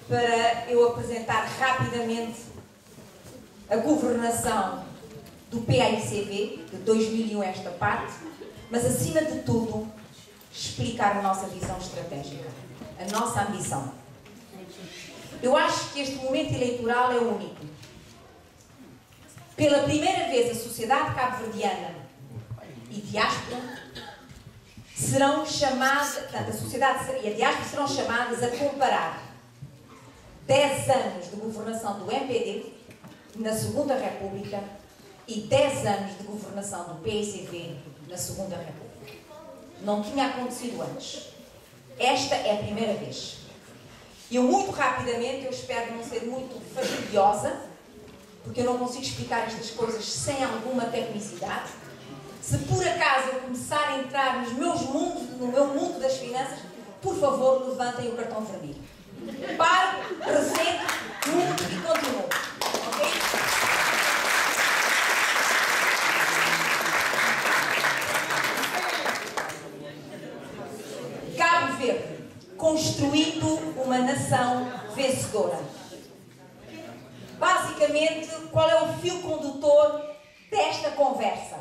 para eu apresentar rapidamente a governação do PAICV, de 2001 esta parte, mas acima de tudo, explicar a nossa visão estratégica, a nossa ambição. Eu acho que este momento eleitoral é único. Pela primeira vez, a sociedade cabo-verdiana e diáspora serão chamadas, portanto, a sociedade e a diáspora serão chamadas a comparar 10 anos de governação do MPD na Segunda República e 10 anos de governação do PAICV na Segunda República. Não tinha acontecido antes. Esta é a primeira vez. E eu, muito rapidamente, eu espero não ser muito fastidiosa, porque eu não consigo explicar estas coisas sem alguma tecnicidade. Se por acaso eu começar a entrar no meu mundo das finanças, por favor, levantem o cartão vermelho. Paro, resento, muito e continuo. Ok? Cabo Verde, construindo uma nação vencedora. Basicamente, qual é o fio condutor desta conversa?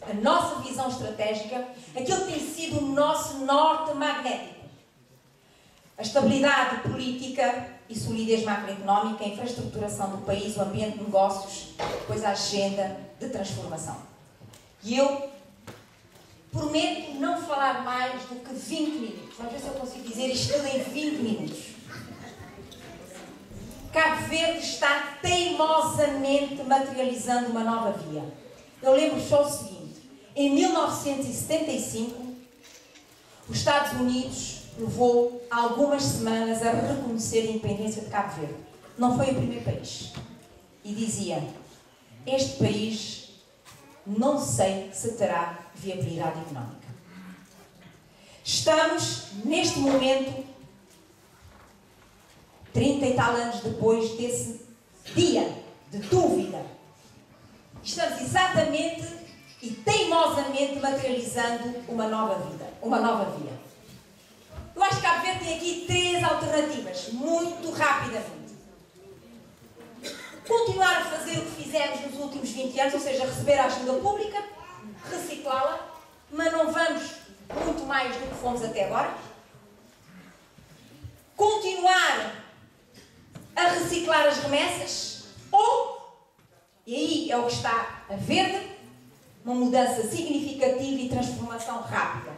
A nossa visão estratégica, aquilo que tem sido o nosso norte magnético. A estabilidade política e solidez macroeconómica, a infraestruturação do país, o ambiente de negócios, depois a agenda de transformação. E eu prometo não falar mais do que 20 minutos. Vamos ver se eu consigo dizer isto tudo em 20 minutos. Cabo Verde está teimosamente materializando uma nova via. Eu lembro só o seguinte: em 1975, os Estados Unidos levou algumas semanas a reconhecer a independência de Cabo Verde. Não foi o primeiro país. E dizia: este país não sei se terá viabilidade económica. Estamos, neste momento, 30 e tal anos depois desse dia de dúvida, estamos exatamente e teimosamente materializando uma nova vida, uma nova via. Eu acho que Cabo Verde tem aqui 3 alternativas, muito rapidamente. Continuar a fazer o que fizemos nos últimos 20 anos, ou seja, receber a ajuda pública, reciclá-la, mas não vamos muito mais do que fomos até agora. Continuar a reciclar as remessas, ou, e aí é o que está a verde, uma mudança significativa e transformação rápida.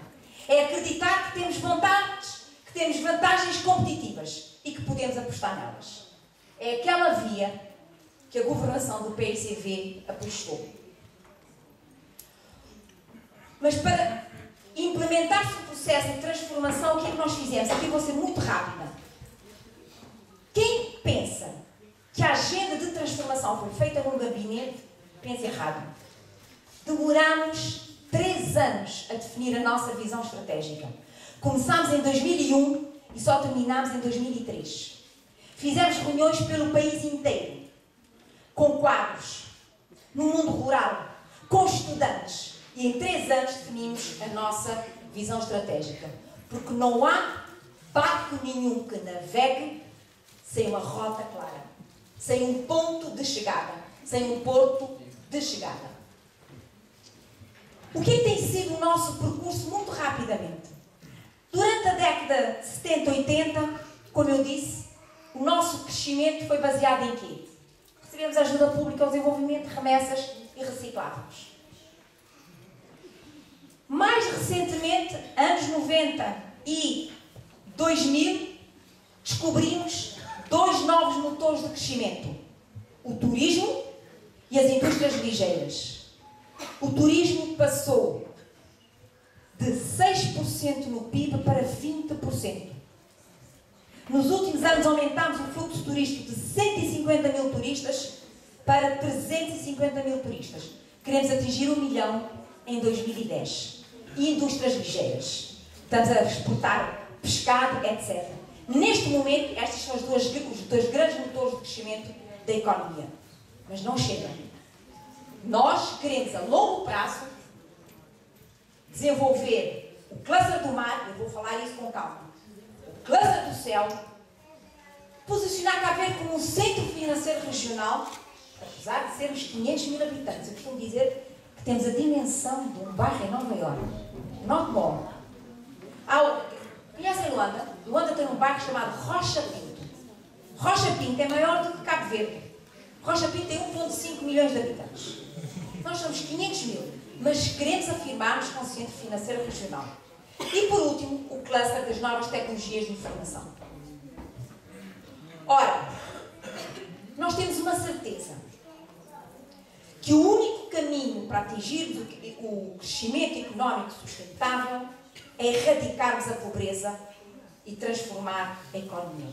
É acreditar que temos vontades, que temos vantagens competitivas e que podemos apostar nelas. É aquela via que a governação do PAICV apostou. Mas para implementar-se o processo de transformação, o que é que nós fizemos? Aqui vou ser muito rápida. Quem pensa que a agenda de transformação foi feita num gabinete, pensa errado. Demorámos 3 anos a definir a nossa visão estratégica. Começámos em 2001 e só terminámos em 2003. Fizemos reuniões pelo país inteiro, com quadros, no mundo rural, com estudantes. E em 3 anos definimos a nossa visão estratégica. Porque não há barco nenhum que navegue sem uma rota clara, sem um ponto de chegada, sem um porto de chegada. O que é que tem sido o nosso percurso muito rapidamente? Durante a década de 70, 80, como eu disse, o nosso crescimento foi baseado em quê? Recebemos ajuda pública ao desenvolvimento, remessas e reciclávamos. Mais recentemente, anos 90 e 2000, descobrimos 2 novos motores de crescimento: o turismo e as indústrias ligeiras. O turismo passou de 6% no PIB para 20%. Nos últimos anos aumentámos o fluxo turístico de 150 mil turistas para 350 mil turistas. Queremos atingir 1 milhão em 2010. E indústrias ligeiras. Estamos a exportar pescado, etc. Neste momento, estas são os dois grandes motores de crescimento da economia. Mas não chega. Nós queremos, a longo prazo, desenvolver o cluster do mar, eu vou falar isso com calma, o cluster do céu posicionar Cabo Verde como um centro financeiro regional, apesar de sermos 500 mil habitantes. Eu costumo dizer que temos a dimensão de um bairro em Nova Iorque. Not more. Conhecem Luanda? Luanda tem um bairro chamado Rocha Pinto. Rocha Pinto é maior do que Cabo Verde. Rocha Pinto tem 1,5 milhões de habitantes. Nós somos 500 mil, mas queremos afirmar-nos como centro financeiro regional. E por último, o cluster das novas tecnologias de informação. Ora, nós temos uma certeza que o único caminho para atingir o crescimento económico sustentável é erradicarmos a pobreza e transformar a economia.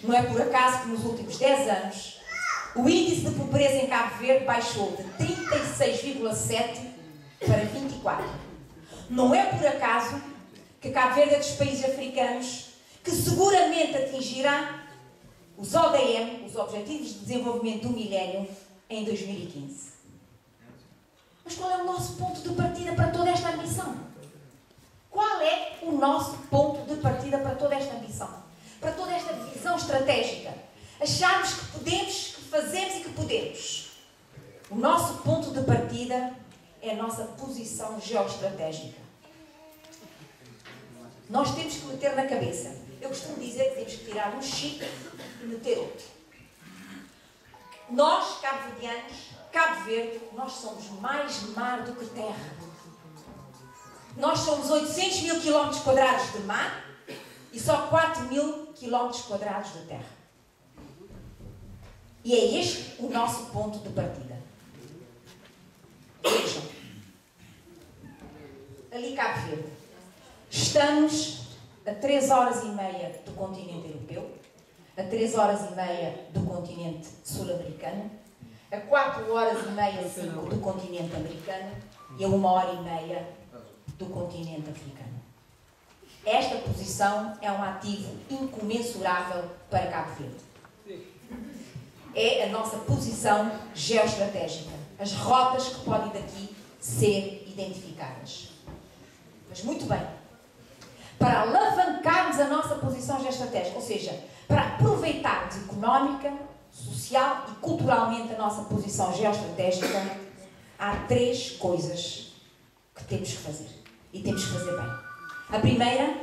Não é por acaso que nos últimos 10 anos o índice de pobreza em Cabo Verde baixou de 36,7 para 24. Não é por acaso que Cabo Verde é dos países africanos que seguramente atingirá os ODM, os Objetivos de Desenvolvimento do Milénio, em 2015. Mas qual é o nosso ponto de partida para toda esta ambição? Qual é o nosso ponto de partida para toda esta ambição? Para toda esta visão estratégica? Acharmos que podemos, que fazemos e que podemos. O nosso ponto de partida é a nossa posição geoestratégica. Nós temos que meter na cabeça. Eu costumo dizer que temos que tirar um chip e meter outro. Nós, cabo-verdianos, Cabo Verde, nós somos mais mar do que terra. Nós somos 800 mil quilómetros quadrados de mar e só 4 mil quilómetros quadrados de terra. E é este o nosso ponto de partida. Vejam. Ali Cabo Verde. Estamos a 3 horas e meia do continente europeu, a 3 horas e meia do continente sul-americano, a 4 horas e meia, 5 do continente americano e a 1 hora e meia do continente africano. Esta posição é um ativo incomensurável para Cabo Verde. É a nossa posição geoestratégica, as rotas que podem daqui ser identificadas. Mas muito bem, para alavancarmos a nossa posição geoestratégica, ou seja, para aproveitarmos económica, social e culturalmente a nossa posição geoestratégica, há 3 coisas que temos que fazer. E temos que fazer bem. A primeira,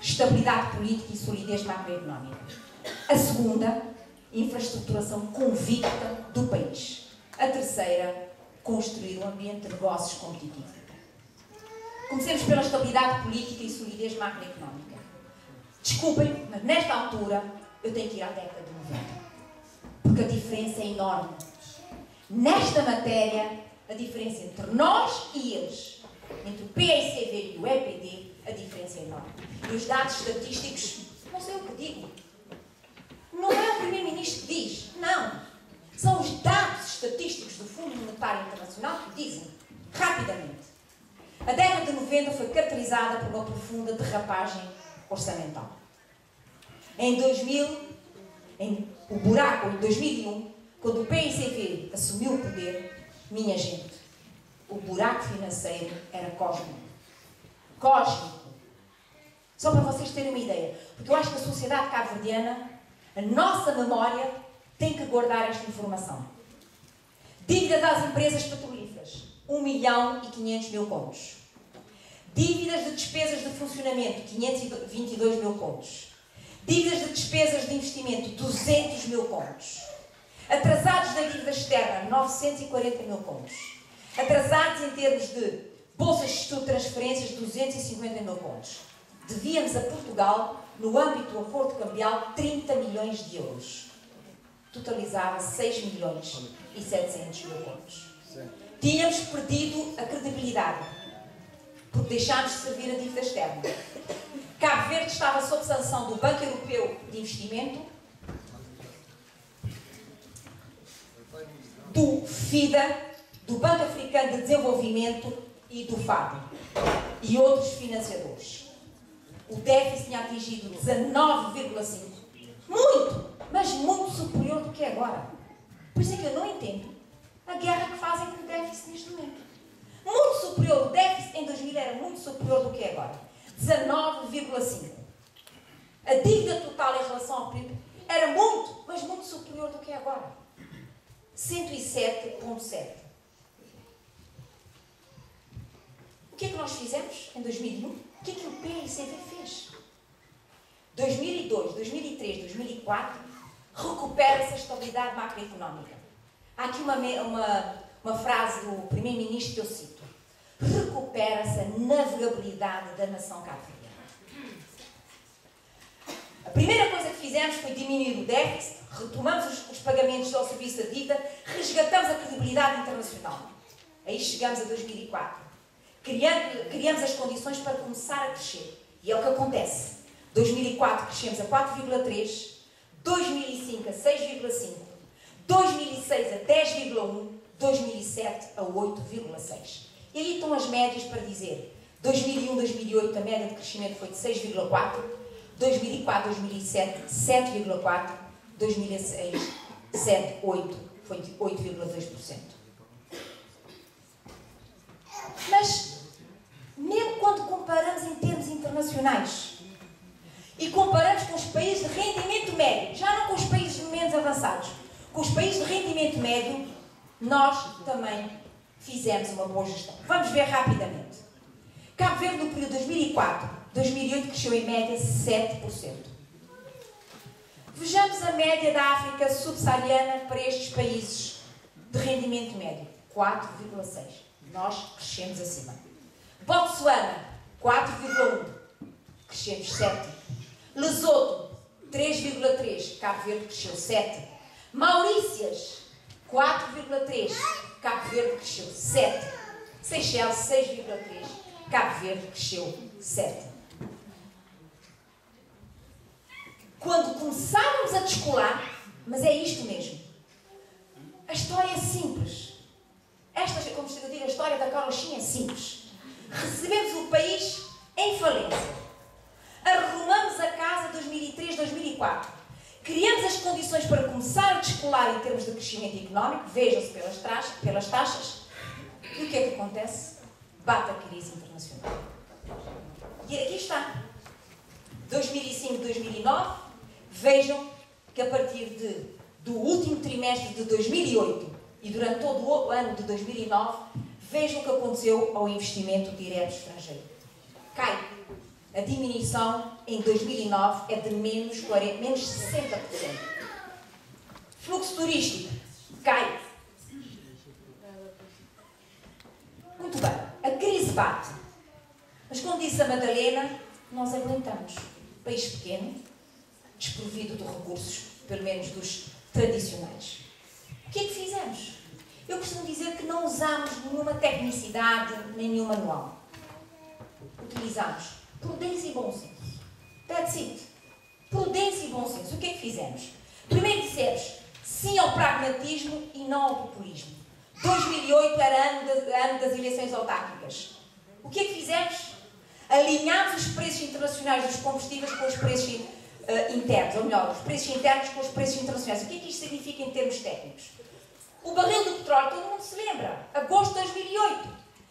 estabilidade política e solidez macroeconómica. A segunda, infraestruturação convicta do país. A terceira, construir um ambiente de negócios competitivo. Comecemos pela estabilidade política e solidez macroeconómica. Desculpem, mas nesta altura eu tenho que ir à década de 90. Porque a diferença é enorme. Nesta matéria, a diferença entre nós e eles, entre o PICV e o EPD, a diferença é enorme. E os dados estatísticos, não sei o que digo. Não é o Primeiro-Ministro que diz, não. São os dados estatísticos do Fundo Monetário Internacional que dizem, rapidamente. A década de 90 foi caracterizada por uma profunda derrapagem orçamental. Em 2001, quando o PICV assumiu o poder, minha gente, o buraco financeiro era cósmico. Cósmico. Só para vocês terem uma ideia. Porque eu acho que a sociedade cabo-verdiana, a nossa memória, tem que guardar esta informação. Dívidas às empresas petrolíferas, 1.500.000 contos. Dívidas de despesas de funcionamento, 522 mil contos. Dívidas de despesas de investimento, 200 mil contos. Atrasados da dívida externa, 940 mil contos. Atrasados em termos de bolsas de estudo de transferências, 250 mil contos. Devíamos a Portugal, no âmbito do acordo cambial, 30 milhões de euros. Totalizava 6 milhões e 700 mil contos. Tínhamos perdido a credibilidade, porque deixámos de servir a dívida externa. Cabo Verde estava sob sanção do Banco Europeu de Investimento, do FIDA, do Banco Africano de Desenvolvimento e do FAD, e outros financiadores. O déficit tinha atingido 19,5%. Muito, mas muito superior do que é agora. Por isso é que eu não entendo a guerra que fazem com o déficit neste momento. Muito superior. O déficit em 2000 era muito superior do que é agora. 19,5%. A dívida total em relação ao PIB era muito, mas muito superior do que é agora. 107,7. O que é que nós fizemos em 2001? O que é que o PICV fez? 2002, 2003, 2004, recupera-se a estabilidade macroeconómica. Há aqui uma frase do primeiro-ministro que eu cito. Recupera-se a navegabilidade da nação cabo-verdiana. A primeira coisa que fizemos foi diminuir o déficit, retomamos os pagamentos ao serviço da dívida, resgatamos a credibilidade internacional. Aí chegamos a 2004. Criamos as condições para começar a crescer. E é o que acontece. 2004 crescemos a 4,3, 2005 a 6,5, 2006 a 10,1, 2007 a 8,6. E aí estão as médias para dizer. 2001, 2008 a média de crescimento foi de 6,4, 2004, 2007 7,4, 2006 7, 8, foi de 8,2%. Mas, mesmo quando comparamos em termos internacionais, e comparamos com os países de rendimento médio, já não com os países menos avançados, com os países de rendimento médio, nós também fizemos uma boa gestão. Vamos ver rapidamente. Cabo Verde, no período 2004-2008, cresceu em média 7%. Vejamos a média da África subsaariana para estes países de rendimento médio. 4,6%. Nós crescemos acima. Botsuana, 4,1%. Crescemos 7%. Lesoto, 3,3%. Cabo Verde cresceu 7%. Maurícias, 4,3%. Cabo Verde cresceu 7%. Seychelles, 6,3%. Cabo Verde cresceu 7%. Quando começávamos a descolar, mas é isto mesmo. A história é simples. Esta, como eu digo, a história da carochinha é simples. Recebemos o país em falência. Arrumamos a casa 2003-2004. Criamos as condições para começar a descolar em termos de crescimento económico. Vejam-se pelas taxas. E o que é que acontece? Bate a crise internacional. E aqui está. 2005-2009. Vejam que a partir do último trimestre de 2008 e durante todo o ano de 2009, vejam o que aconteceu ao investimento direto estrangeiro. Cai. A diminuição em 2009 é de menos 60%. Fluxo turístico cai. Muito bem. A crise bate. Mas como disse a Madalena, nós aguentamos. País pequeno, desprovido de recursos, pelo menos dos tradicionais. O que é que fizemos? Eu costumo dizer que não usamos nenhuma tecnicidade, nem nenhum manual. Utilizamos prudência e bom senso. That's it. Prudência e bom senso. O que é que fizemos? Primeiro dissemos sim ao pragmatismo e não ao populismo. 2008 era ano das eleições autárquicas. O que é que fizemos? Alinhámos os preços internacionais dos combustíveis com os preços internos, ou melhor, os preços internos com os preços internacionais. O que é que isto significa em termos técnicos? O barril do petróleo, todo mundo se lembra, agosto de 2008,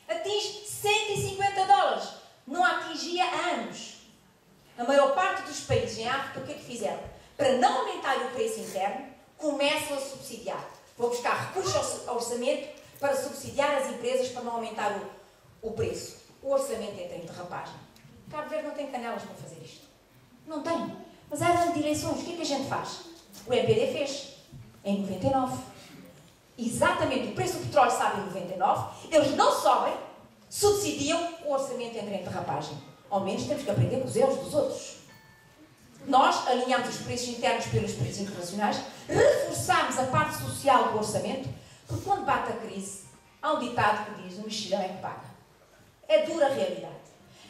atinge $150. Não atingia há anos. A maior parte dos países em África, o que é que fizeram? Para não aumentar o preço interno, começam a subsidiar. Vão buscar recursos ao orçamento para subsidiar as empresas para não aumentar o preço. O orçamento entra em derrapagem. Cabo Verde não tem canelas para fazer isto. Não tem. Mas há ano de eleições. O que é que a gente faz? O MPD fez. Em 99. Exatamente. O preço do petróleo sabe em 99. Eles não sobem. Subsidiam, o orçamento entra em derrapagem. Ao menos temos que aprender com os erros dos outros. Nós alinhamos os preços internos pelos preços internacionais, reforçamos a parte social do orçamento, porque quando bate a crise, há um ditado que diz: o mexilhão é que paga. É dura a realidade.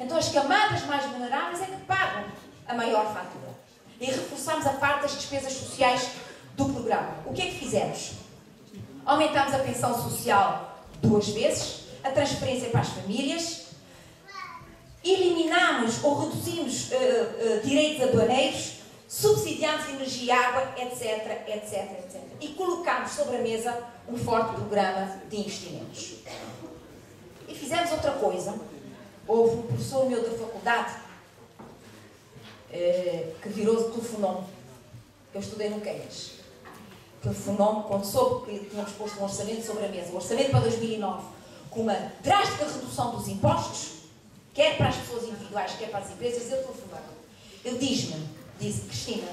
Então as camadas mais vulneráveis é que pagam a maior fatura. E reforçamos a parte das despesas sociais do programa. O que é que fizemos? Aumentámos a pensão social 2 vezes, a transferência para as famílias, eliminamos ou reduzimos direitos aduaneiros, subsidiámos energia e água, etc, etc, etc. E colocámos sobre a mesa um forte programa de investimentos. E fizemos outra coisa. Houve um professor meu da faculdade que virou telefonou. Eu estudei no Keynes. Aquele fenómeno, quando soube que tínhamos posto um orçamento sobre a mesa, o orçamento para 2009, com uma drástica redução dos impostos, quer para as pessoas individuais, quer para as empresas, ele telefonou. Ele disse, Cristina,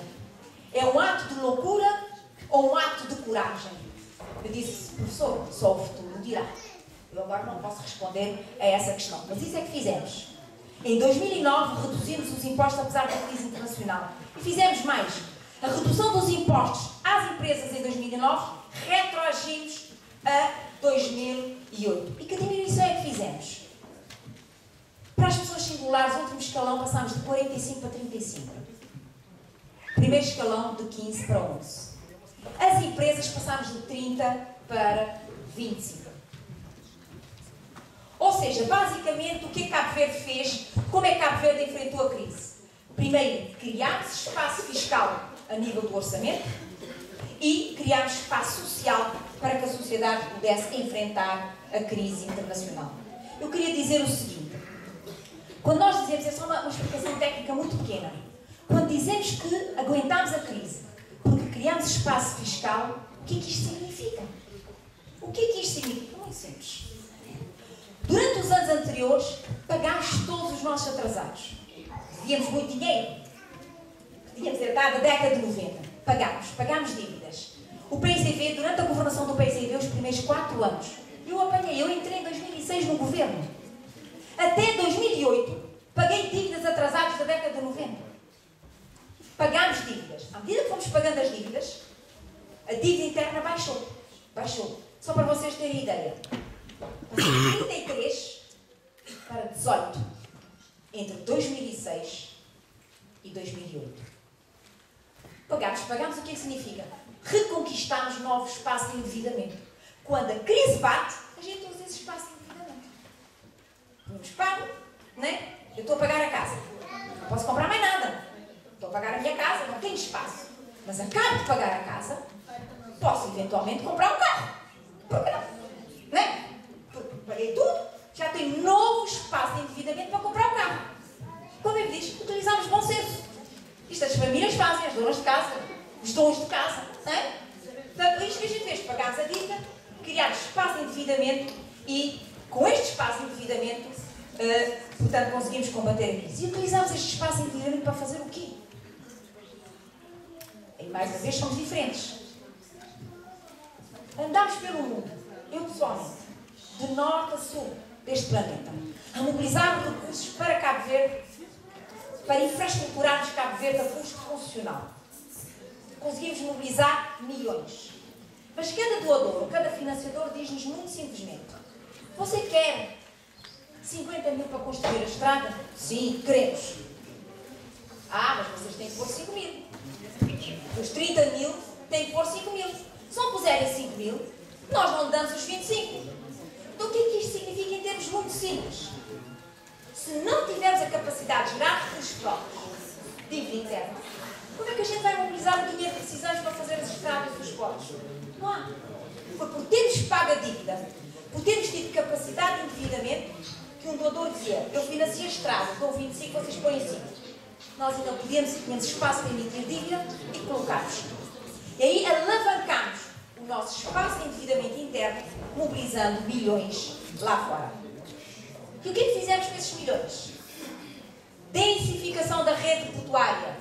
é um ato de loucura ou um ato de coragem? Eu disse, professor, só o futuro dirá. Eu agora não posso responder a essa questão. Mas isso é que fizemos. Em 2009 reduzimos os impostos apesar da crise internacional. E fizemos mais. A redução dos impostos às empresas em 2009 retroagimos a 2008. E que diminuição é que fizemos? Para as pessoas singulares, o último escalão passámos de 45 para 35. Primeiro escalão de 15 para 11. As empresas passámos de 30 para 25. Ou seja, basicamente, o que Cabo Verde fez, como é que Cabo Verde enfrentou a crise? Primeiro, criámos espaço fiscal a nível do orçamento e criámos espaço social para que a sociedade pudesse enfrentar a crise internacional. Eu queria dizer o seguinte, quando nós dizemos, é só uma explicação técnica muito pequena, quando dizemos que aguentámos a crise porque criámos espaço fiscal, o que é que isto significa? O que é que isto significa? Muito simples. Durante os anos anteriores, pagámos todos os nossos atrasados. Devíamos muito dinheiro. Tínhamos herdado a década de 90. Pagámos dívidas. O PSDB, durante a governação do PSDB, os primeiros 4 anos, eu entrei em 2006 no governo. Até 2008, paguei dívidas atrasadas da década de 90. Pagámos dívidas. À medida que fomos pagando as dívidas, a dívida interna baixou. Baixou. Só para vocês terem ideia. Passou de 33 para 18 entre 2006 e 2008. Pagámos, o que é que significa? Reconquistámos novo espaço de endividamento. Quando a crise bate, a gente usa esse espaço de endividamento. Vamos pago, né? Eu estou a pagar a casa. Não posso comprar mais nada. Estou a pagar a minha casa, não tenho espaço. Mas acabo de pagar a casa, posso eventualmente comprar um carro. Por que não? Né? Paguei tudo, já tenho novo espaço de endividamento para comprar um carro. Como ele diz, utilizamos bom senso. Isto as famílias fazem, as donas de casa, os donos de casa. Né? Portanto, isto que a gente fez, pagámos a dívida, criámos espaço de endividamento e, com este espaço de endividamento, portanto, conseguimos combater a crise. E utilizámos este espaço de endividamento para fazer o quê? E, mais uma vez, somos diferentes. Andámos pelo mundo, eu pessoalmente, de norte a sul deste planeta, a mobilizar recursos para Cabo Verde, para infraestruturarmos Cabo Verde a custo funcional. Conseguimos mobilizar milhões. Mas cada doador ou cada financiador diz-nos muito simplesmente: você quer 50 mil para construir a estrada? Sim, queremos. Ah, mas vocês têm que pôr 5 mil. Os 30 mil têm que pôr 5 mil. Se não puserem 5 mil, nós não damos os 25. Então o que é que isto significa em termos muito simples? Se não tivermos a capacidade de gerar recursos próprios, dívida interna, como é que a gente vai mobilizar o dinheiro que precisamos para fazer as estradas e os portos? Não há. Foi por termos pago a dívida, por termos tido capacidade de endividamento, que um doador dizia: eu financio a estrada, dou 25, vocês põem 5. Nós ainda podíamos e tínhamos espaço para emitir dívida e colocámos. E aí alavancámos o nosso espaço de endividamento interno, mobilizando milhões lá fora. E o que é que fizemos com esses milhões? Densificação da rede portuária.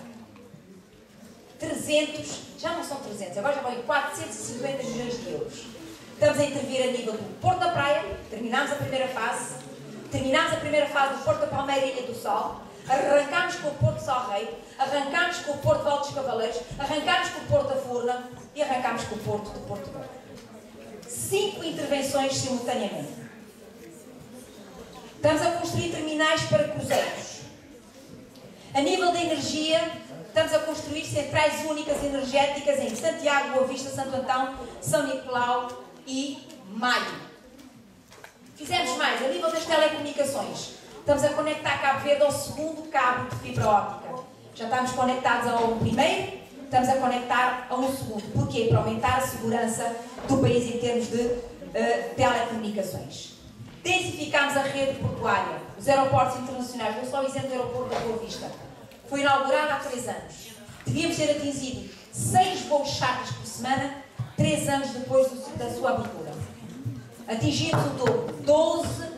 300, já não são 300, agora já vão em 450 milhões de euros. Estamos a intervir a nível do Porto da Praia, terminámos a primeira fase do Porto da Palmeira e Ilha do Sol, arrancámos com o Porto de Salgueiro, arrancámos com o Porto de Altos Cavaleiros, arrancámos com o Porto da Furna e arrancámos com o Porto de Porto Velho. 5 intervenções simultaneamente. Estamos a construir terminais para cruzeiros. A nível da energia, estamos a construir centrais únicas energéticas em Santiago, Boa Vista, Santo Antão, São Nicolau e Maio. Fizemos mais, a nível das telecomunicações. Estamos a conectar Cabo Verde ao segundo cabo de fibra óptica. Já estamos conectados ao primeiro, estamos a conectar a um segundo. Porquê? Para aumentar a segurança do país em termos de telecomunicações. Densificámos a rede portuária, os aeroportos internacionais. Vou só o exemplo do aeroporto da Boa Vista. Foi inaugurado há 3 anos. Devíamos ter atingido 6 voos charters por semana, 3 anos depois da sua abertura. Atingimos o dobro, 12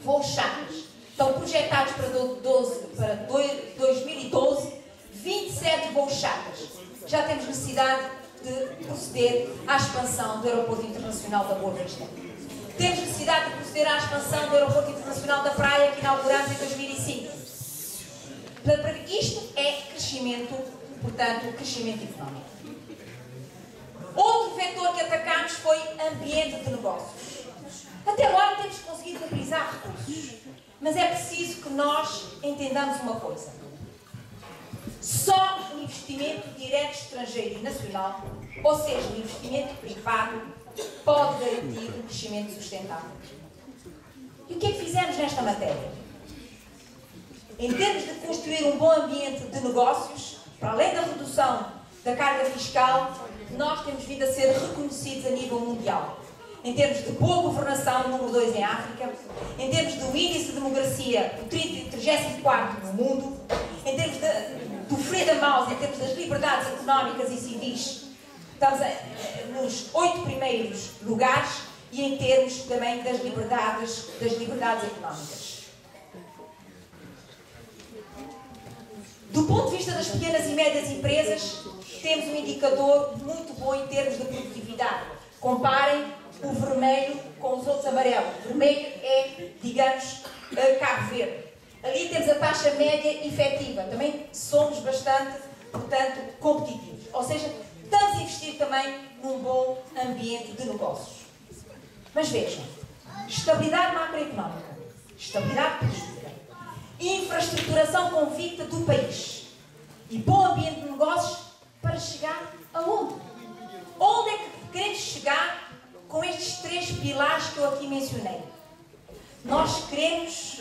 voos charters. Estão projetados para 2012, 27 voos charters. Já temos necessidade de proceder à expansão do Aeroporto Internacional da Boa Vista. Temos necessidade de proceder à expansão do Aeroporto Internacional da Praia, que inauguramos em 2005. Portanto, isto é crescimento, portanto, crescimento económico. Outro vetor que atacámos foi ambiente de negócios. Até agora temos conseguido mobilizar recursos, mas é preciso que nós entendamos uma coisa. Só o investimento direto estrangeiro e nacional, ou seja, o investimento privado, pode garantir um crescimento sustentável. E o que é que fizemos nesta matéria? Em termos de construir um bom ambiente de negócios, para além da redução da carga fiscal, nós temos vindo a ser reconhecidos a nível mundial. Em termos de boa governação, número 2 em África, em termos do índice de democracia, o 34º no mundo, em termos do Freedom House, em termos das liberdades económicas e civis, estamos nos 8 primeiros lugares, e em termos também das liberdades económicas. Do ponto de vista das pequenas e médias empresas, temos um indicador muito bom em termos de produtividade. Comparem o vermelho com os outros amarelos. O vermelho é, digamos, Cabo Verde. Ali temos a taxa média efetiva. Também somos bastante, portanto, competitivos. Ou seja, estamos a investir também num bom ambiente de negócios. Mas vejam, estabilidade macroeconómica, estabilidade política, infraestruturação convicta do país e bom ambiente de negócios para chegar aonde? Onde é que queremos chegar com estes 3 pilares que eu aqui mencionei? Nós queremos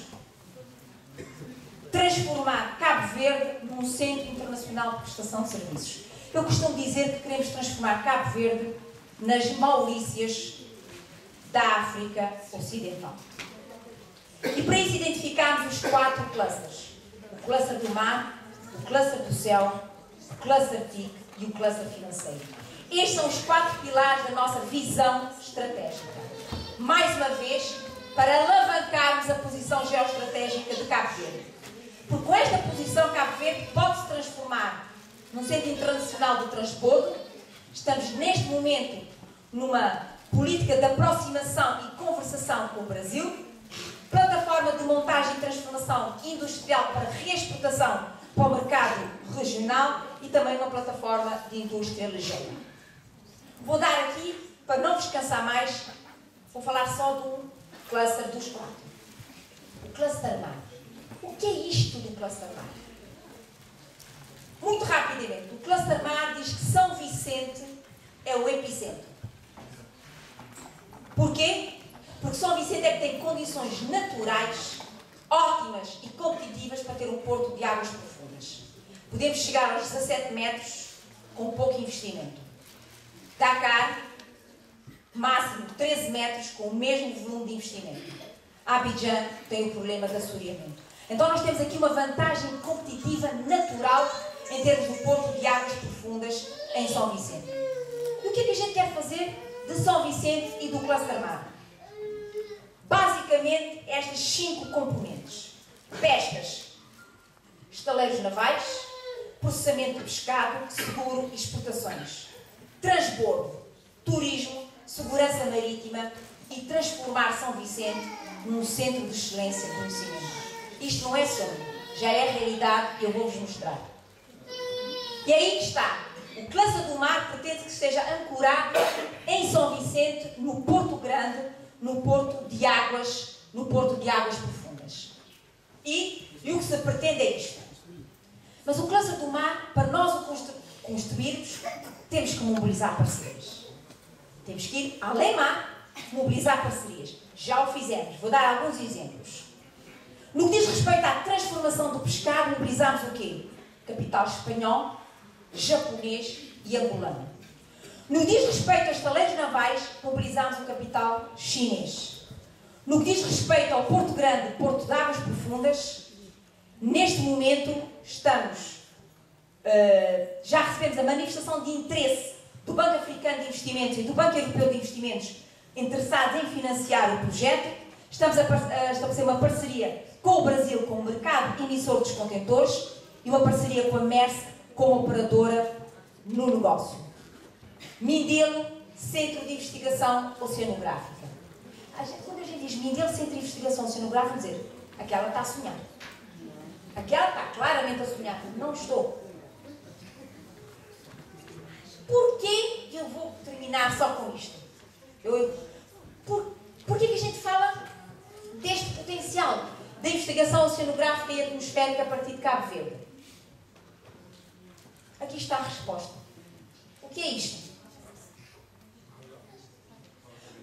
transformar Cabo Verde num centro internacional de prestação de serviços. Eu costumo dizer que queremos transformar Cabo Verde nas Maurícias da África Ocidental. E para isso identificamos os 4 clusters. O cluster do mar, o cluster do céu, o cluster TIC e o cluster financeiro. Estes são os 4 pilares da nossa visão estratégica. Mais uma vez, para alavancarmos a posição geoestratégica de Cabo Verde. Porque com esta posição, Cabo Verde pode se transformar num centro internacional do transporte. Estamos neste momento numa política de aproximação e conversação com o Brasil, plataforma de montagem e transformação industrial para reexportação para o mercado regional e também uma plataforma de indústria ligeira. Vou dar aqui, para não vos cansar mais, vou falar só do cluster dos 4. O cluster mar. O que é isto do cluster mar? Muito rapidamente, o cluster mar diz que São Vicente é o epicentro. Porquê? Porque São Vicente é que tem condições naturais ótimas e competitivas para ter um porto de águas profundas. Podemos chegar aos 17 metros com pouco investimento. Dakar, máximo 13 metros com o mesmo volume de investimento. Abidjan tem o problema de assoreamento. Então nós temos aqui uma vantagem competitiva natural em termos do porto de águas profundas em São Vicente. E o que é que a gente quer fazer de São Vicente e do cluster mar? Basicamente, estas 5 componentes. Pescas, estaleiros navais, processamento de pescado, seguro e exportações. Transbordo, turismo, segurança marítima e transformar São Vicente num centro de excelência de conhecimento. Isto não é sonho, já é realidade e eu vou-vos mostrar. E aí está. O cluster do mar pretende que esteja ancorado em São Vicente, no Porto Grande, no porto de águas profundas. E o que se pretende é isto. Mas o cluster do mar, para nós o construirmos, temos que mobilizar parcerias. Temos que ir além mar, mobilizar parcerias. Já o fizemos. Vou dar alguns exemplos. No que diz respeito à transformação do pescado, mobilizamos o quê? Capital espanhol, japonês e angolano. No que diz respeito aos estaleiros navais, mobilizamos o capital chinês. No que diz respeito ao Porto Grande, Porto de Águas Profundas, neste momento estamos já recebemos a manifestação de interesse do Banco Africano de Investimentos e do Banco Europeu de Investimentos interessados em financiar o projeto. Estamos a estabelecer uma parceria com o Brasil como mercado emissor dos contentores e uma parceria com a Maersk como operadora no negócio. Mindelo, Centro de Investigação Oceanográfica. Quando a gente diz Mindelo, Centro de Investigação Oceanográfica, dizer, aquela está a sonhar. Aquela está claramente a sonhar. Não estou. Porquê que eu vou terminar só com isto? Porquê que a gente fala deste potencial da investigação oceanográfica e atmosférica a partir de Cabo Verde? Aqui está a resposta. O que é isto?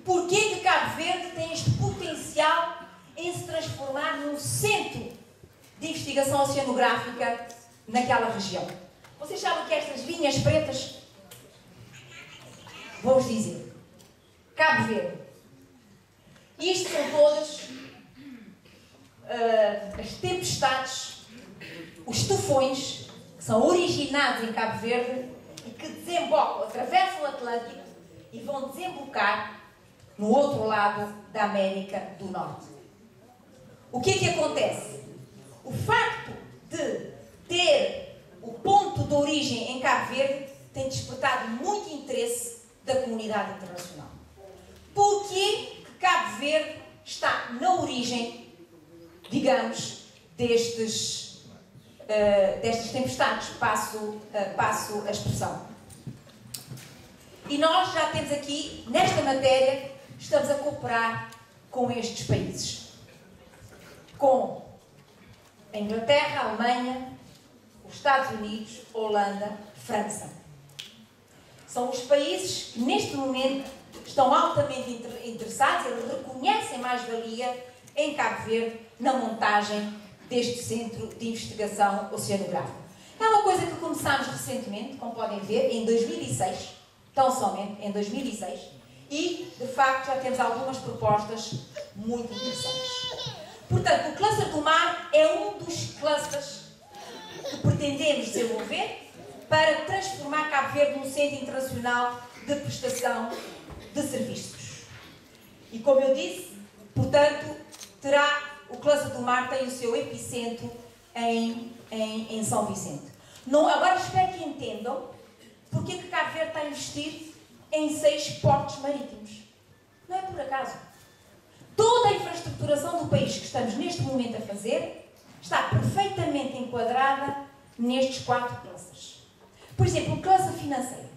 Porquê que Cabo Verde tem este potencial em se transformar num centro de investigação oceanográfica naquela região? Vocês sabem que estas linhas pretas, vou-vos dizer, Cabo Verde. Isto são todas as tempestades, os tufões, que são originados em Cabo Verde e que desembocam, atravessam o Atlântico e vão desembocar no outro lado da América do Norte. O que é que acontece? O facto de ter o ponto de origem em Cabo Verde tem despertado muito interesse da comunidade internacional. Porquê que Cabo Verde está na origem, digamos, destas tempestades? Passo a expressão. E nós já temos aqui, nesta matéria, estamos a cooperar com estes países. Com a Inglaterra, a Alemanha, os Estados Unidos, Holanda, França. São os países que, neste momento, estão altamente interessados, eles reconhecem mais-valia em Cabo Verde na montagem deste Centro de Investigação Oceanográfica. É uma coisa que começámos recentemente, como podem ver, em 2006, tão somente em 2006, e, de facto, já temos algumas propostas muito interessantes. Portanto, o Cluster do Mar é um dos clusters que pretendemos desenvolver para transformar Cabo Verde num centro internacional de prestação de serviços. E, como eu disse, portanto, o Cluster do Mar tem o seu epicentro em São Vicente. Agora espero que entendam porque que Cabo Verde está a investir em 6 portos marítimos. Não é por acaso. Toda a infraestruturação do país que estamos neste momento a fazer está perfeitamente enquadrada nestes 4 clusters. Por exemplo, o cluster financeiro.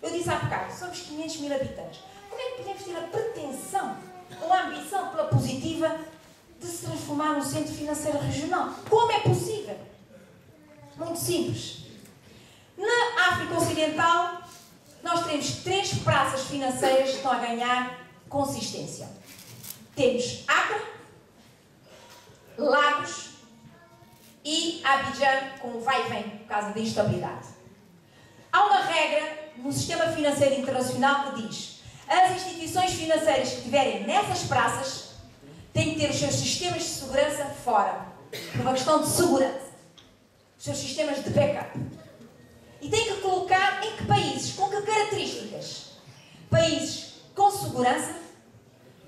Eu disse há bocado, somos 500 mil habitantes. Como é que podemos ter a pretensão ou a ambição pela positiva de se transformar num centro financeiro regional? Como é possível? Muito simples. Na África Ocidental, nós temos 3 praças financeiras que estão a ganhar consistência. Temos Accra, Lagos e Abidjan, com o vai e vem, por causa da instabilidade. Há uma regra no sistema financeiro internacional que diz: as instituições financeiras que estiverem nessas praças têm que ter os seus sistemas de segurança fora, por uma questão de segurança, os seus sistemas de backup. E têm que colocar em que países, com que características? Países com segurança,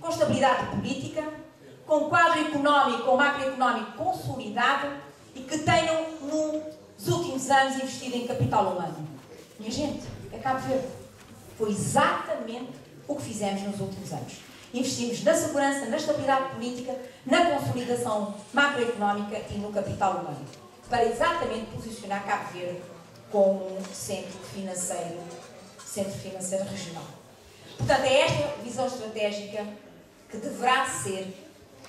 com estabilidade política, com quadro económico ou macroeconómico consolidado e que tenham, nos últimos anos, investido em capital humano. Minha gente, é Cabo Verde. Foi exatamente o que fizemos nos últimos anos. Investimos na segurança, na estabilidade política, na consolidação macroeconómica e no capital humano, para exatamente posicionar Cabo Verde como um centro financeiro regional. Portanto, é esta visão estratégica que deverá ser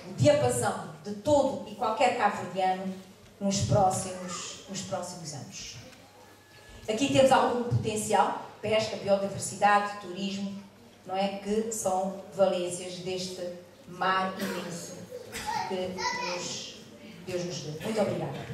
o diapasão de todo e qualquer cabo-verdiano nos próximos anos. Aqui temos algum potencial: pesca, biodiversidade, turismo, não é? Que são valências deste mar imenso que Deus nos deu. Muito obrigada.